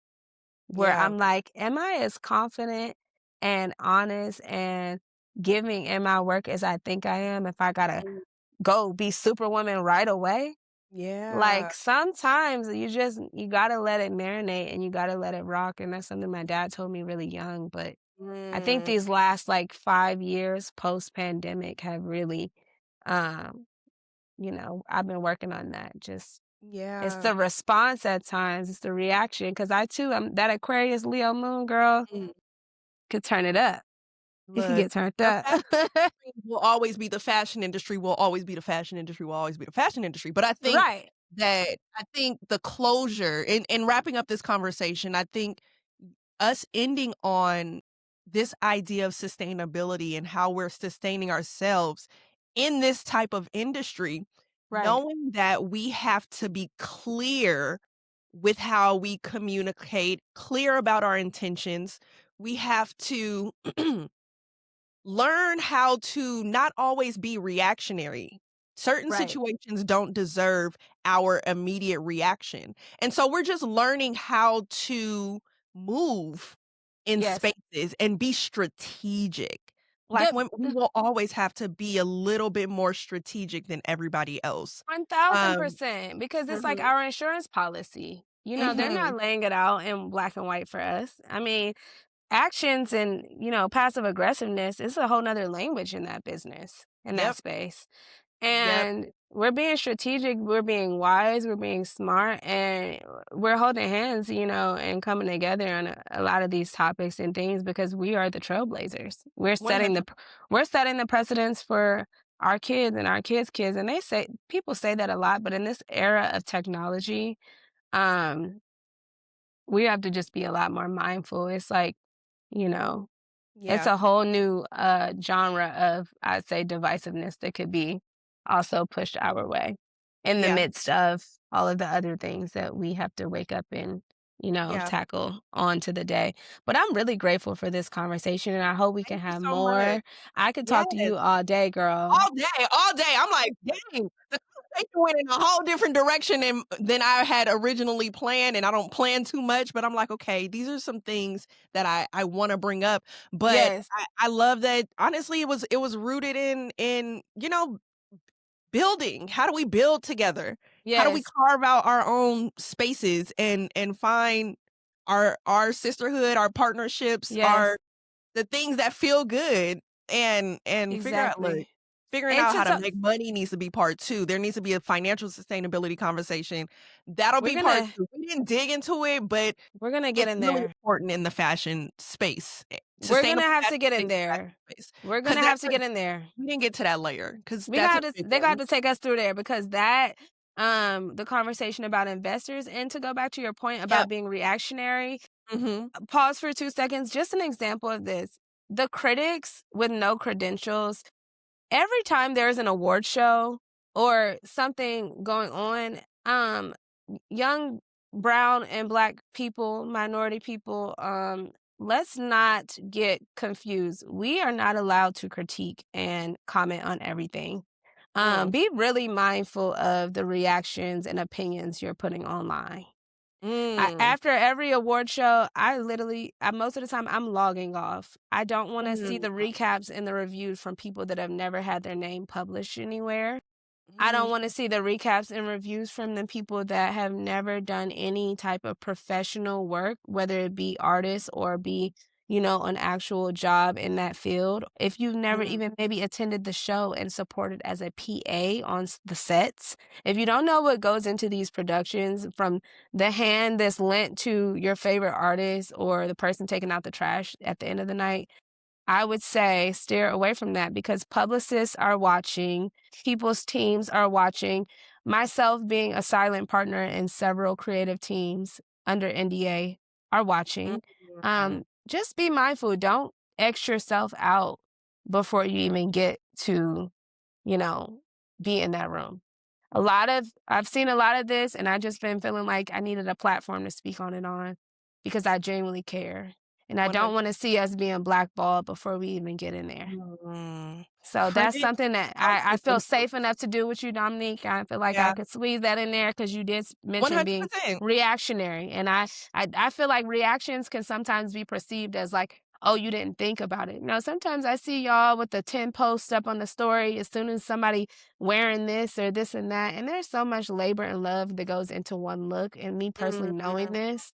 where Yeah. I'm like, "Am I as confident and honest and giving in my work as I think I am if I gotta Mm. go be superwoman right away?" Yeah. Like, sometimes you gotta let it marinate and you gotta let it rock, and that's something my dad told me really young, but I think Mm. these last, like, 5 years post-pandemic have really, um, I've been working on that, just it's Yeah. the response at times, it's the reaction, because I too am that Aquarius Leo moon girl Mm. could turn it up. It could Look, get turned the up. fashion industry will always be the fashion industry, will always be the fashion industry, will always be the fashion industry, but Right, I think the closure in wrapping up this conversation, I think us ending on this idea of sustainability and how we're sustaining ourselves in this type of industry, right, knowing that we have to be clear with how we communicate, clear about our intentions. We have to learn how to not always be reactionary. Certain right. situations don't deserve our immediate reaction. And so we're just learning how to move in Yes. spaces and be strategic. Black The women, we will always have to be a little bit more strategic than everybody else. Um 1000%, because it's like Mhm, our insurance policy. They're mhm. not laying it out in black and white for us. I mean, actions and, passive aggressiveness is a whole nother language in that business, in that Yep, space. yep. And we're being strategic, we're being wise, we're being smart, and we're holding hands, and coming together on a lot of these topics and things because we are the trailblazers. 100. We're setting the precedence for our kids and our kids' kids. And people say that a lot, but in this era of technology, um, we have to just be a lot more mindful. It's like, you know, it's Yeah, a whole new genre of, I'd say, divisiveness that could be also pushed our way in the yeah. midst of all of the other things that we have to wake up in. Yeah. tackle onto the day. But I'm really grateful for this conversation, and I hope we can Thank you have so much. more. I could Yes. talk to you all day, girl. All day, all day. I'm like, "Dang, the conversation went in a whole different direction than I had originally planned," and I don't plan too much, but I'm like, "Okay, these are some things that I wanna bring up." But Yes, I love that honestly, it was rooted in, building. How do we build together? How do we yes, carve out our own spaces and find our sisterhood, our partnerships, yes, the things that feel good and exactly. figuring And out to how to talk, make money needs to be part 2. There needs to be a financial sustainability conversation. That'll we're be part gonna 2. We didn't dig into it, but we're gonna get it's in really there. important in the fashion space, We're gonna sustainable have to fashion, get in sustainable fashion there. space, We're 'cause gonna have to get in there. we didn't get to that layer, 'cause We that's a got to big they one. got to take us through there because that the conversation about investors, and to go back to your point Yep. about being reactionary, Mhm. pause for 2 seconds, just an example of this. The critics with no credentials, every time there's an award show or something going on, young brown and black people, minority people, let's not get confused. We are not allowed to critique and comment on everything. Mm. Be really mindful of the reactions and opinions you're putting online. Mm. After every award show, most of the time I'm logging off. I don't want to see Mm. the recaps and the reviews from people that have never had their name published anywhere. I don't Mm. wanna see the recaps and reviews from the people that have never done any type of professional work, whether it be artists or be, an actual job in that field. If you've never Mm. even maybe attended the show and supported as a PA on the sets, if you don't know what goes into these productions, from the hand that's lent to your favorite artist or the person taking out the trash at the end of the night, I would say steer away from that because publicists are watching, people's teams are watching. Myself being a silent partner in several creative teams under NDA are watching. Mm. Just be mindful. Don't X yourself out before you even get to, you know, be in that room. I've seen a lot of this, and I just been feeling like I needed a platform to speak on it on because I genuinely care. And I don't 100. want to see us being blackballed before we even get in there. Mm. So that's Critics something that I versus feel safe influencers. enough to do with you, Dominique. I feel like I Yeah. could squeeze that in there because you did mention being 100%. reactionary. And I feel like reactions can sometimes be perceived as like, oh, you didn't think about it. No, sometimes I see y'all with the 10 posts up on the story as soon as somebody wearing this or this and that. And there's so much labor and love that goes into one look. And me personally knowing Mhm. this,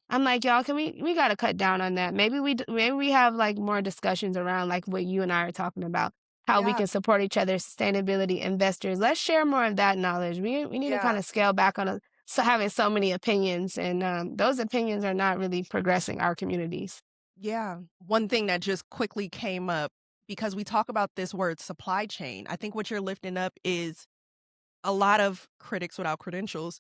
I'm like, y'all, can we got to cut down on that. Maybe we have like more discussions around like what you and I are talking about, how we Yeah, can support each other, sustainability, investors. Let's share more of that knowledge. We need to yeah, kind of scale back on having so many opinions, and those opinions are not really progressing our communities. yeah. One thing that just quickly came up, because we talk about this word supply chain, I think what you're lifting up is a lot of critics without credentials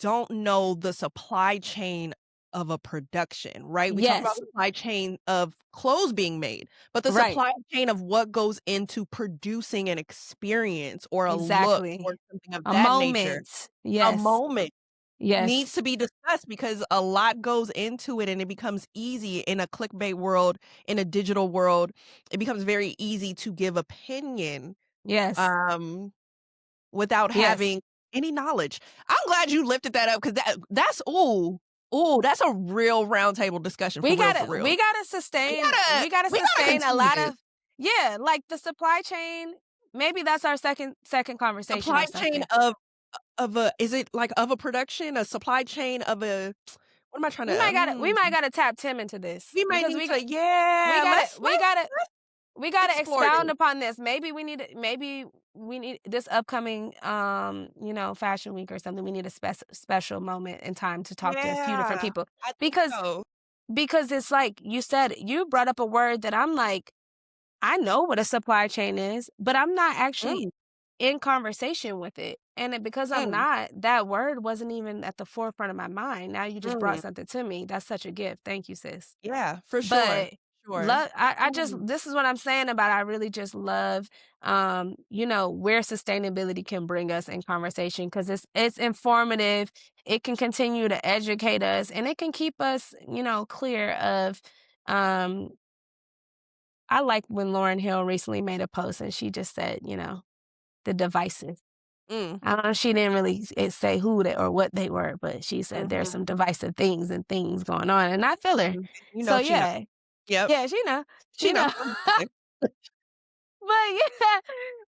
don't know the supply chain of a production, right? We talk about Yes, the supply chain of clothes being made, but the right, supply chain of what goes into producing an experience or a look or exactly. something of A that nature, moment. a Yes, moment yes, needs to be discussed because a lot goes into it and it becomes easy in a clickbait world, in a digital world. It becomes very easy to give opinion. yes, Um without yes. having any knowledge. I'm glad you lifted that up because that's ooh, that's a real roundtable discussion for We real, for gotta real. we gotta sustain we gotta We gotta sustain a continue lot this. of, yeah, like the supply chain. Maybe that's our second conversation Supply or chain something. of a is it like of a production, a supply chain of a what am I trying to We might gotta tap Tim into this we might because need to yeah, we let's gotta explore expound this. upon this. Maybe we need this upcoming fashion week or something. We need a special moment in time to talk to a few different Yeah, people I think because so. it's like you said, you brought up a word that I'm like, I know what a supply chain is, but I'm not actually Mm, in conversation with it. And because I'm mm, not, that word wasn't even at the forefront of my mind. Now you just brought mm. something to me. That's such a gift. Thank you, sis. Yeah, for sure, But sure. I just Ooh. this is what I'm saying about I really just love, where sustainability can bring us in conversation because it's informative, it can continue to educate us, and it can keep us, clear of, um I like when Lauren Hill recently made a post and she just said, the divisive. Mm, I don't know, she didn't really say who they or what they were, but she said there's mhm, some divisive things and things going on, and I feel her. mhm. You So know she know. yeah. Yep. Yeah, she know. She She know. know. 100%. But yeah,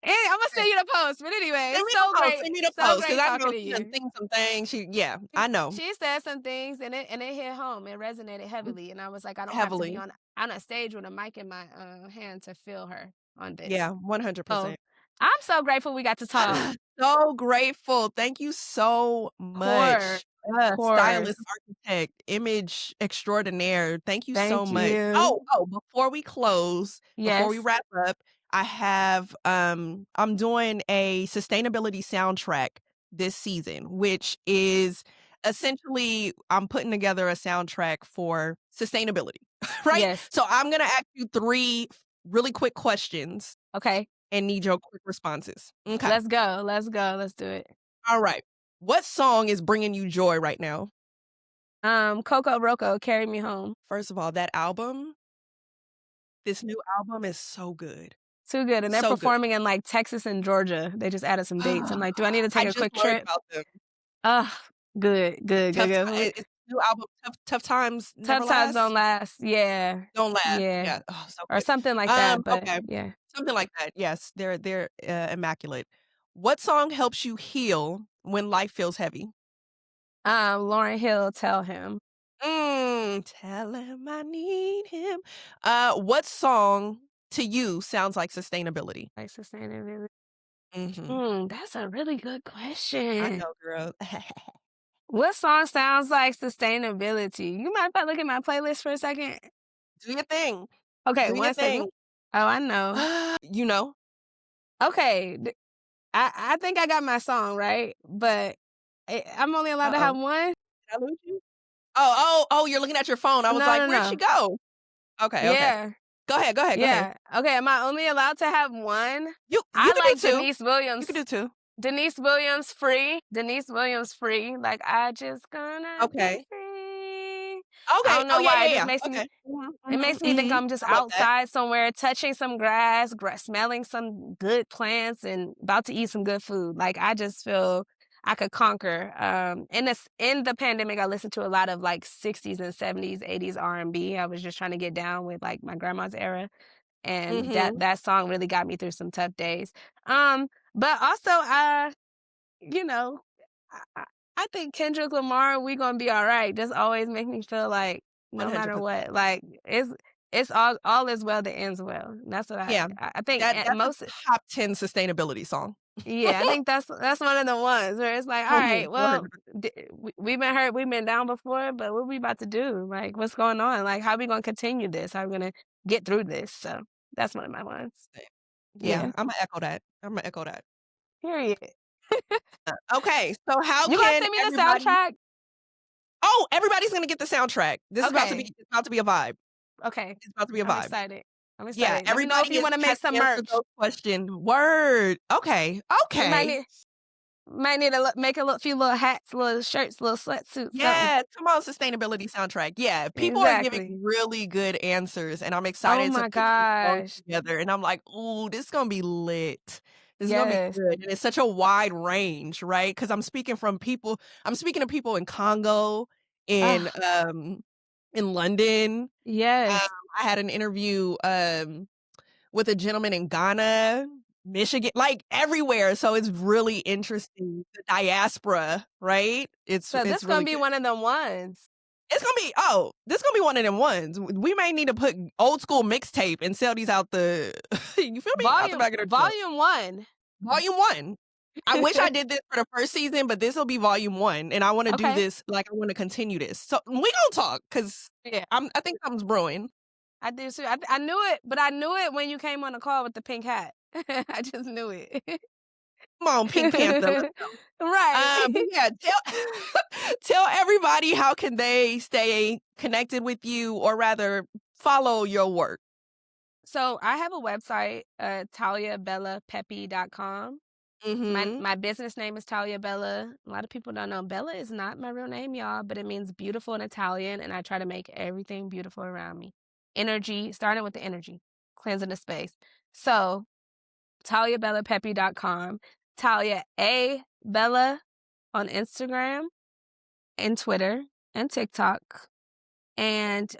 and Imma send you the post, but anyway, Send it's me the post, send me the so post, great because I know talking to she done you. seen some things, yeah, I know. She said some things and it hit home, it resonated Mm, heavily, and I was like, I don't have to be heavily. on a stage with a mic in my, hand to feel her on this. Yeah, So, 100%. I'm so grateful we got to talk. So grateful. Thank you so Course, much. Stylist, course. architect, image extraordinaire. Thank you so Thank much. Oh, you. before we close, before we Yes, wrap up, I have I'm doing a sustainability soundtrack this season, which is essentially I'm putting together a soundtrack for sustainability, right? yes. So I'm going to ask you 3 really quick questions Okay. and need your quick responses. Okay. Let's go, let's go, let's do it. All right. What song is bringing you joy right now? Coco Roco, Carry Me Home. First of all, that album, this new album is so good. Too good, and they're So good. performing in, like, Texas and Georgia. They just added some dates. I'm like, "Do I need to I take a just quick learned trip?" about them. Ugh, good, good, good, Tough good. Ti it's new album, Tough Times Never Tough times don't Last? last. Yeah, Don't last. yeah, Yeah. Oh, so or good. something like that, but Okay. yeah. Something like that. Yes, they're immaculate. What song helps you heal when life feels heavy? Lauryn Hill, Tell Him. Tell him I need him. What song to you sounds like sustainability? Like, sustainability. Mhm. That's a really good I question. know, girl. What song sounds like sustainability? You mind if I look at my playlist for a second? Do your thing. Okay, Do your one second. thing. Oh, I know. You know? Okay, I think I got my song, right? But I'm only allowed to Uh-oh. have one? Did I lose you? Oh, you're looking at your phone. I was No, like, no, "Where'd she no. go?" Okay, okay. Yeah, Go ahead. yeah. Okay, am I only allowed to have one? You I could do like 2. Denise You could Williams. do 2. Denise Williams Free. Denise Williams Free. Like, I just gonna be Okay. free. I Okay. don't Oh, know yeah, why. yeah, It just yeah. makes me Okay. Mhm, it mhm, makes me think mhm. I'm just I love that. outside somewhere, touching some grass, smelling some good plants, and about to eat some good food. Like, I just feel I could conquer. In the pandemic, I listened to a lot of like 60s and 70s, 80s R&B. I was just trying to get down with like my grandma's era, and Mhm. that song really got me through some tough days. But also, you know, I, I I think Kendrick Lamar, we gonna be all right. Just always make me feel like no matter 100%. what, like it's all is well that ends well. That's what Yeah. I think. At That's a most, top 10 sustainability song. yeah, I think that's one of the ones where it's like, all Mhm. right, well, 100%. we've been hurt, we've been down before, but what we about to do? Like, what's going on? Like, how we gonna continue this? How we gonna get through this? So that's one of my ones. Yeah, Yeah, Imma echo that. Imma echo that. period. Okay, so how You gonna can send me the everybody soundtrack? Oh, everybody's gonna get the soundtrack. Okay, It's about to be a vibe. okay. It's about to be a I'm vibe. excited. I'm Yeah, excited. Let me know if everybody you is wanna has make some answered merch. those questions. Word. Okay, We might okay. need might need to make a few little hats, little shirts, little sweatsuits, something. Yeah, come on, sustainability soundtrack. Yeah, people are giving Exactly. really good answers, and I'm Oh excited to my put these songs gosh. together, and I'm like, "Ooh, this is gonna be lit. This is gonna be Yes. good," and it's such a wide range, right? Because I'm speaking to people in Congo, in, Ah, in London. Um, yes. I had an interview, with a gentleman in Ghana, Michigan, like everywhere. So it's really interesting. The diaspora, right? So It's this really gonna be good. one of the ones. This gonna be one of them ones. We may need to put old school mixtape and sell these out the you feel me? Out the back of the truck. Volume 1. Volume 1. I wish I did this for the first season, but this will be volume 1, and I wanna do Okay. this, like, I wanna continue this. So we gonna talk because Yeah. I think something's brewing. I do too. I knew it, but I knew it when you came on the call with the pink hat. I just knew it. Come on, Pink Panther, let's go. Right. But yeah, tell everybody how can they stay connected with you, or rather follow your work? So I have a website, taliabellapeppy.com. My Mhm. my business name is Talia Bella. A lot of people don't know Bella is not my real name, y'all, but it means beautiful in Italian, and I try to make everything beautiful around me. Energy, starting with the energy, cleansing the space. So taliabellapeppy.com, Talia A Bella on Instagram and Twitter and TikTok. And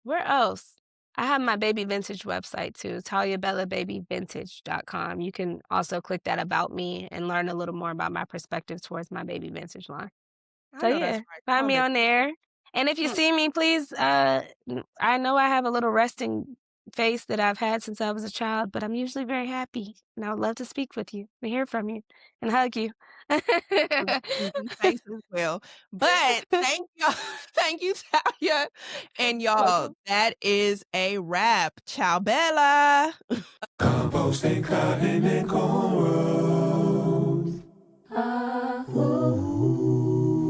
where else? I have my baby vintage website too, taliabellababyvintage.com. You can also click that about me and learn a little more about my perspective towards my baby vintage line. I So know that's yeah, right. Come find on, me baby. on there. And if you Mm. see me, please, I know I have a little resting face that I've had since I was a child, but I'm usually very happy, and I would love to speak with you and hear from you and hug you. Resting face as well. But thank y'all, thank you, Talia. And y'all, Welcome. that is a wrap. Ciao, Bella. Composting, cutting, and cornrows.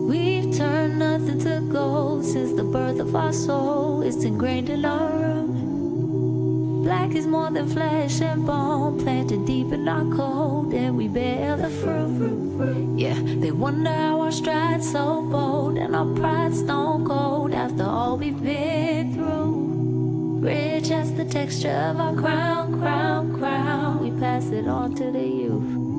We've turned nothing to gold since the birth of our soul. It's ingrained in our room. Black is more than flesh and bone, planted deep in our code, and we bear the fruit. Yeah, they wonder how our stride's so bold, and our pride stone cold after all we've been through. Rich as the texture of our crown. We pass it on to the youth.